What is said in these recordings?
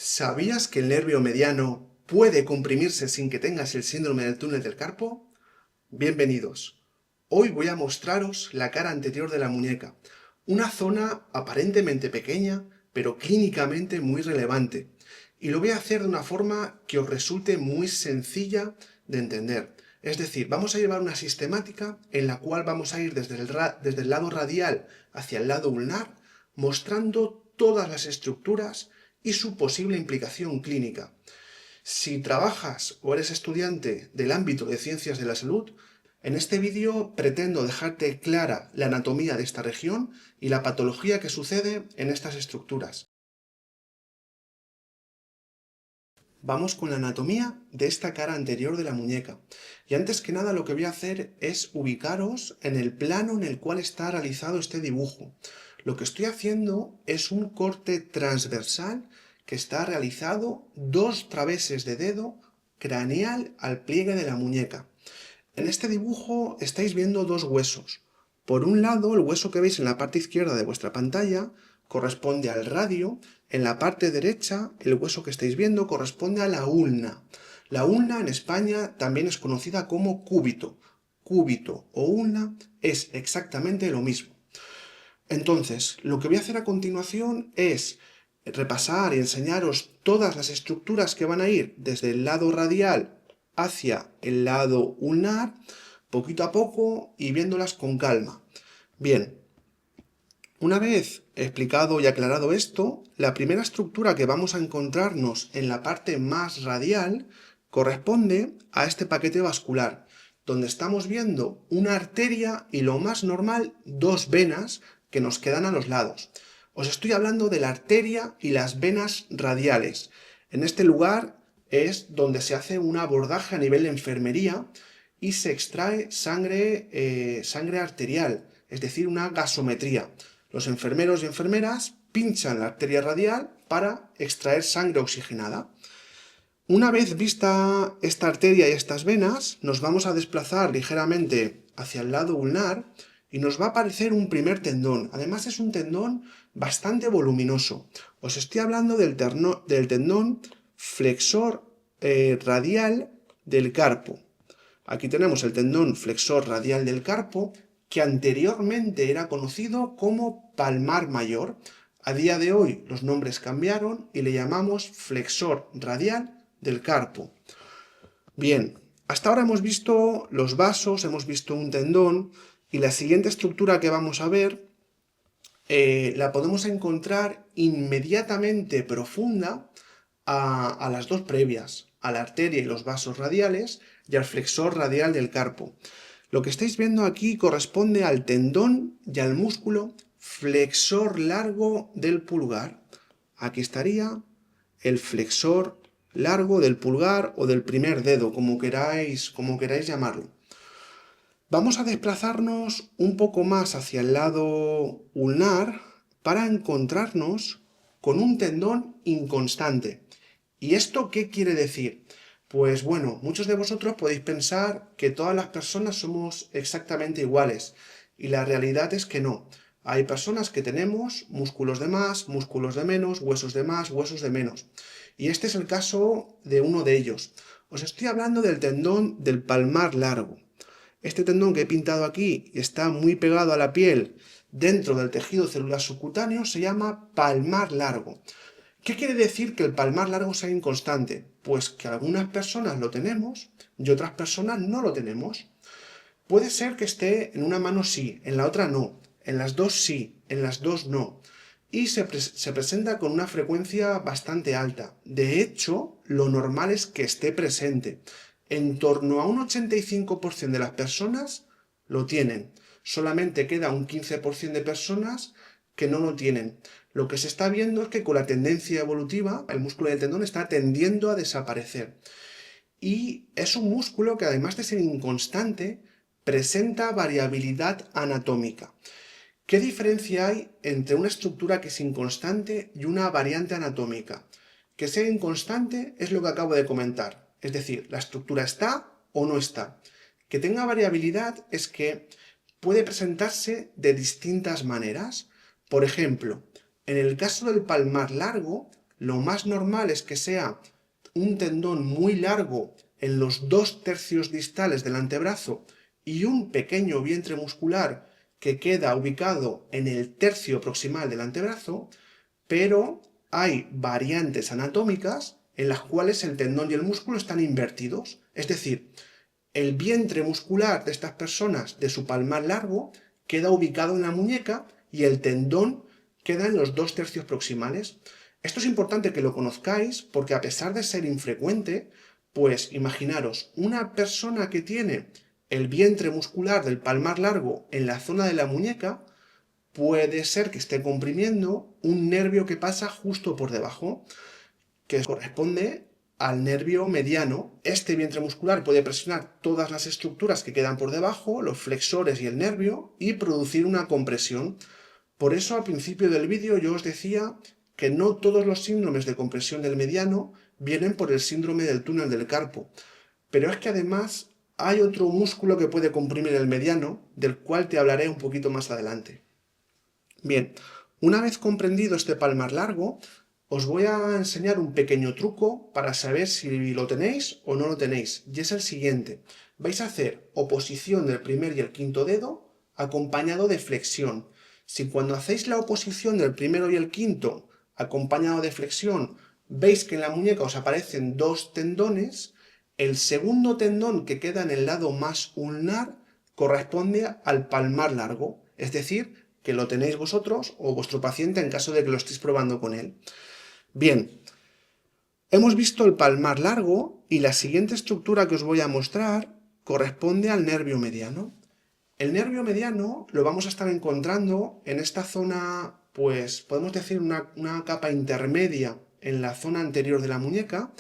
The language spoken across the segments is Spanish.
¿Sabías que el nervio mediano puede comprimirse sin que tengas el síndrome del túnel del carpo? Bienvenidos. Hoy voy a mostraros la cara anterior de la muñeca, una zona aparentemente pequeña, pero clínicamente muy relevante. Y lo voy a hacer de una forma que os resulte muy sencilla de entender. Es decir, vamos a llevar una sistemática en la cual vamos a ir desde el lado radial hacia el lado ulnar, mostrando todas las estructuras y su posible implicación clínica. Si trabajas o eres estudiante del ámbito de ciencias de la salud, en este vídeo pretendo dejarte clara la anatomía de esta región y la patología que sucede en estas estructuras. Vamos con la anatomía de esta cara anterior de la muñeca. Y antes que nada lo que voy a hacer es ubicaros en el plano en el cual está realizado este dibujo. Lo que estoy haciendo es un corte transversal que está realizado 2 traveses de dedo craneal al pliegue de la muñeca. En este dibujo estáis viendo 2 huesos. Por un lado, el hueso que veis en la parte izquierda de vuestra pantalla corresponde al radio. En la parte derecha, el hueso que estáis viendo corresponde a la ulna. La ulna en España también es conocida como cúbito. Cúbito o ulna es exactamente lo mismo. Entonces, lo que voy a hacer a continuación es repasar y enseñaros todas las estructuras que van a ir desde el lado radial hacia el lado ulnar, poquito a poco y viéndolas con calma. Bien, una vez explicado y aclarado esto, la primera estructura que vamos a encontrarnos en la parte más radial corresponde a este paquete vascular, donde estamos viendo una arteria y, lo más normal, 2 venas que nos quedan a los lados. Os estoy hablando de la arteria y las venas radiales. En este lugar es donde se hace un abordaje a nivel de enfermería y se extrae sangre arterial, es decir, una gasometría. Los enfermeros y enfermeras pinchan la arteria radial para extraer sangre oxigenada. Una vez vista esta arteria y estas venas, nos vamos a desplazar ligeramente hacia el lado ulnar y nos va a aparecer un primer tendón. Además es un tendón bastante voluminoso. Os estoy hablando del tendón flexor radial del carpo. Aquí tenemos el tendón flexor radial del carpo, que anteriormente era conocido como palmar mayor. A día de hoy los nombres cambiaron y le llamamos flexor radial del carpo. Bien, hasta ahora hemos visto los vasos, hemos visto un tendón, y la siguiente estructura que vamos a ver la podemos encontrar inmediatamente profunda a las 2 previas, a la arteria y los vasos radiales y al flexor radial del carpo. Lo que estáis viendo aquí corresponde al tendón y al músculo flexor largo del pulgar. Aquí estaría el flexor largo del pulgar o del primer dedo, como queráis llamarlo. Vamos a desplazarnos un poco más hacia el lado ulnar para encontrarnos con un tendón inconstante. ¿Y esto qué quiere decir? Pues bueno, muchos de vosotros podéis pensar que todas las personas somos exactamente iguales, y la realidad es que no. Hay personas que tenemos músculos de más, músculos de menos, huesos de más, huesos de menos. Y este es el caso de uno de ellos. Os estoy hablando del tendón del palmar largo. Este tendón que he pintado aquí está muy pegado a la piel dentro del tejido celular subcutáneo, se llama palmar largo. ¿Qué quiere decir que el palmar largo sea inconstante? Pues que algunas personas lo tenemos y otras personas no lo tenemos. Puede ser que esté en una mano sí, en la otra no, en las dos sí, en las dos no. Y se presenta con una frecuencia bastante alta. De hecho, lo normal es que esté presente. En torno a un 85% de las personas lo tienen. Solamente queda un 15% de personas que no lo tienen. Lo que se está viendo es que con la tendencia evolutiva, el músculo del tendón está tendiendo a desaparecer. Y es un músculo que, además de ser inconstante, presenta variabilidad anatómica. ¿Qué diferencia hay entre una estructura que es inconstante y una variante anatómica? Que sea inconstante es lo que acabo de comentar, es decir, la estructura está o no está. Que tenga variabilidad es que puede presentarse de distintas maneras. Por ejemplo, en el caso del palmar largo, lo más normal es que sea un tendón muy largo en los 2/3 distales del antebrazo y un pequeño vientre muscular que queda ubicado en el tercio proximal del antebrazo, pero hay variantes anatómicas en las cuales el tendón y el músculo están invertidos. Es decir, el vientre muscular de estas personas, de su palmar largo, queda ubicado en la muñeca y el tendón queda en los 2/3 proximales. Esto es importante que lo conozcáis porque a pesar de ser infrecuente, pues imaginaros, una persona que tiene el vientre muscular del palmar largo en la zona de la muñeca, puede ser que esté comprimiendo un nervio que pasa justo por debajo, que corresponde al nervio mediano. Este vientre muscular puede presionar todas las estructuras que quedan por debajo, los flexores y el nervio, y producir una compresión. Por eso al principio del vídeo yo os decía que no todos los síndromes de compresión del mediano vienen por el síndrome del túnel del carpo, pero es que además hay otro músculo que puede comprimir el mediano, del cual te hablaré un poquito más adelante. Bien, una vez comprendido este palmar largo, os voy a enseñar un pequeño truco para saber si lo tenéis o no lo tenéis, y es el siguiente. Vais a hacer oposición del primer y el quinto dedo acompañado de flexión. Si cuando hacéis la oposición del primero y el quinto acompañado de flexión veis que en la muñeca os aparecen dos tendones, el segundo tendón que queda en el lado más ulnar corresponde al palmar largo, es decir, que lo tenéis vosotros o vuestro paciente en caso de que lo estéis probando con él. Bien, hemos visto el palmar largo y la siguiente estructura que os voy a mostrar corresponde al nervio mediano. El nervio mediano lo vamos a estar encontrando en esta zona, pues podemos decir una capa intermedia en la zona anterior de la muñeca,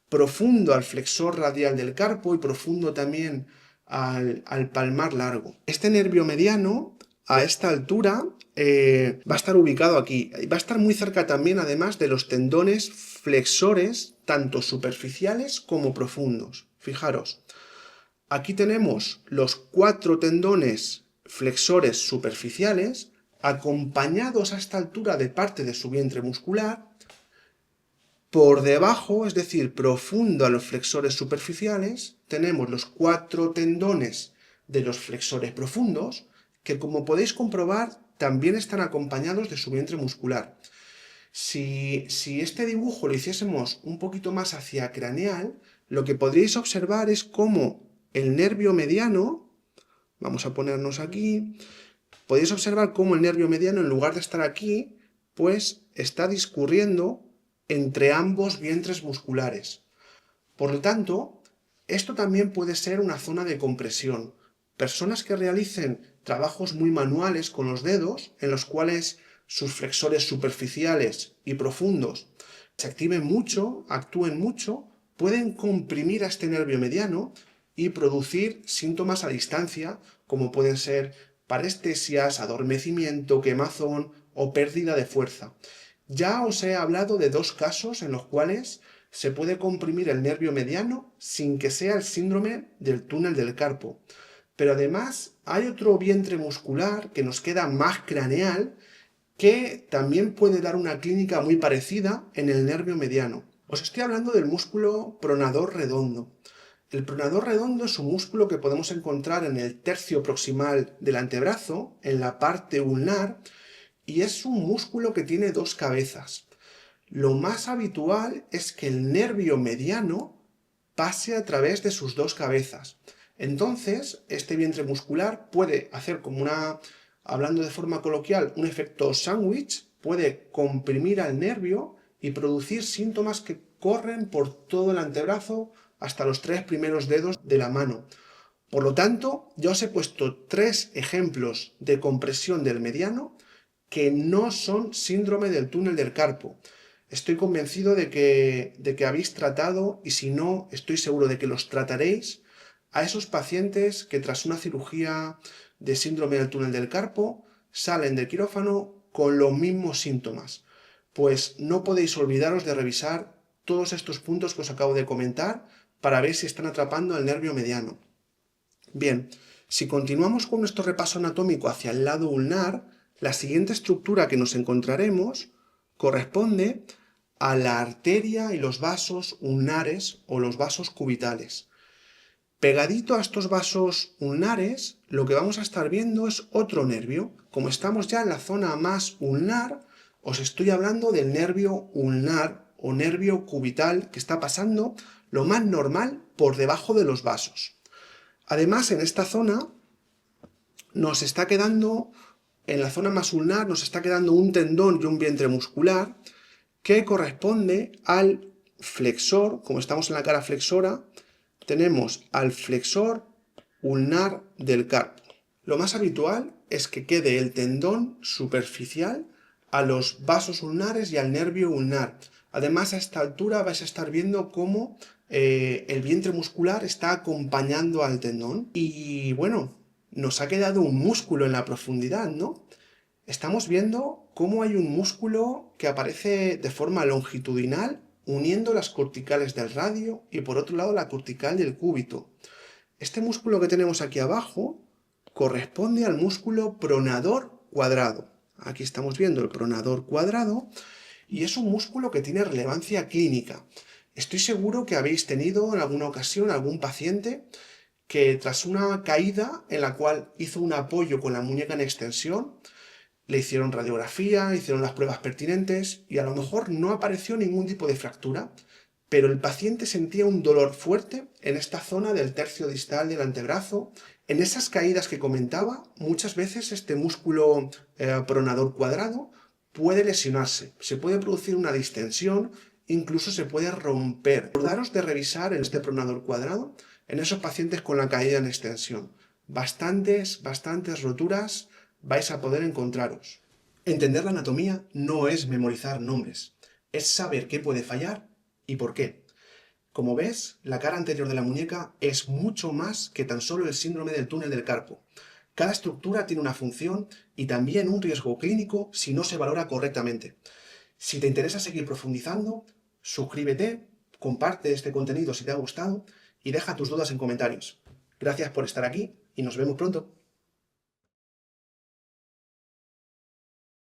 profundo al flexor radial del carpo y profundo también al palmar largo. Este nervio mediano, a esta altura, va a estar ubicado aquí. Va a estar muy cerca también, además, de los tendones flexores, tanto superficiales como profundos. Fijaros, aquí tenemos los 4 tendones flexores superficiales, acompañados a esta altura de parte de su vientre muscular. Por debajo, es decir, profundo a los flexores superficiales, tenemos los 4 tendones de los flexores profundos, que como podéis comprobar, también están acompañados de su vientre muscular. Si este dibujo lo hiciésemos un poquito más hacia craneal, lo que podríais observar es cómo el nervio mediano, vamos a ponernos aquí, podéis observar cómo el nervio mediano, en lugar de estar aquí, pues está discurriendo entre ambos vientres musculares. Por lo tanto, esto también puede ser una zona de compresión. Personas que realicen trabajos muy manuales con los dedos, en los cuales sus flexores superficiales y profundos se activen mucho, actúen mucho, pueden comprimir a este nervio mediano y producir síntomas a distancia, como pueden ser parestesias, adormecimiento, quemazón o pérdida de fuerza. Ya os he hablado de 2 casos en los cuales se puede comprimir el nervio mediano sin que sea el síndrome del túnel del carpo. Pero además hay otro vientre muscular que nos queda más craneal que también puede dar una clínica muy parecida en el nervio mediano. Os estoy hablando del músculo pronador redondo. El pronador redondo es un músculo que podemos encontrar en el tercio proximal del antebrazo, en la parte ulnar, y es un músculo que tiene 2 cabezas. Lo más habitual es que el nervio mediano pase a través de sus 2 cabezas. Entonces, este vientre muscular puede hacer como hablando de forma coloquial, un efecto sándwich, puede comprimir al nervio y producir síntomas que corren por todo el antebrazo hasta los 3 primeros dedos de la mano. Por lo tanto, ya os he puesto 3 ejemplos de compresión del mediano que no son síndrome del túnel del carpo. Estoy convencido de que habéis tratado, y si no, estoy seguro de que los trataréis, a esos pacientes que tras una cirugía de síndrome del túnel del carpo salen del quirófano con los mismos síntomas. Pues no podéis olvidaros de revisar todos estos puntos que os acabo de comentar para ver si están atrapando al nervio mediano. Bien, si continuamos con nuestro repaso anatómico hacia el lado ulnar, la siguiente estructura que nos encontraremos corresponde a la arteria y los vasos ulnares o los vasos cubitales. Pegadito a estos vasos ulnares, lo que vamos a estar viendo es otro nervio. Como estamos ya en la zona más ulnar, os estoy hablando del nervio ulnar o nervio cubital que está pasando lo más normal por debajo de los vasos. Además, en esta zona nos está quedando, en la zona más ulnar, nos está quedando un tendón y un vientre muscular que corresponde al flexor. Como estamos en la cara flexora, tenemos al flexor ulnar del carpo. Lo más habitual es que quede el tendón superficial a los vasos ulnares y al nervio ulnar. Además, a esta altura vais a estar viendo cómo el vientre muscular está acompañando al tendón. Y bueno, nos ha quedado un músculo en la profundidad, ¿no? Estamos viendo cómo hay un músculo que aparece de forma longitudinal uniendo las corticales del radio y por otro lado la cortical del cúbito. Este músculo que tenemos aquí abajo corresponde al músculo pronador cuadrado. Aquí estamos viendo el pronador cuadrado y es un músculo que tiene relevancia clínica. Estoy seguro que habéis tenido en alguna ocasión algún paciente que tras una caída en la cual hizo un apoyo con la muñeca en extensión, le hicieron radiografía, hicieron las pruebas pertinentes y a lo mejor no apareció ningún tipo de fractura, pero el paciente sentía un dolor fuerte en esta zona del tercio distal del antebrazo. En esas caídas que comentaba, muchas veces este músculo pronador cuadrado puede lesionarse, se puede producir una distensión, incluso se puede romper. Acordaros de revisar este pronador cuadrado en esos pacientes con la caída en extensión. Bastantes roturas vais a poder encontraros. Entender la anatomía no es memorizar nombres, es saber qué puede fallar y por qué. Como ves, la cara anterior de la muñeca es mucho más que tan solo el síndrome del túnel del carpo. Cada estructura tiene una función y también un riesgo clínico si no se valora correctamente. Si te interesa seguir profundizando, suscríbete, comparte este contenido si te ha gustado y deja tus dudas en comentarios. Gracias por estar aquí y nos vemos pronto.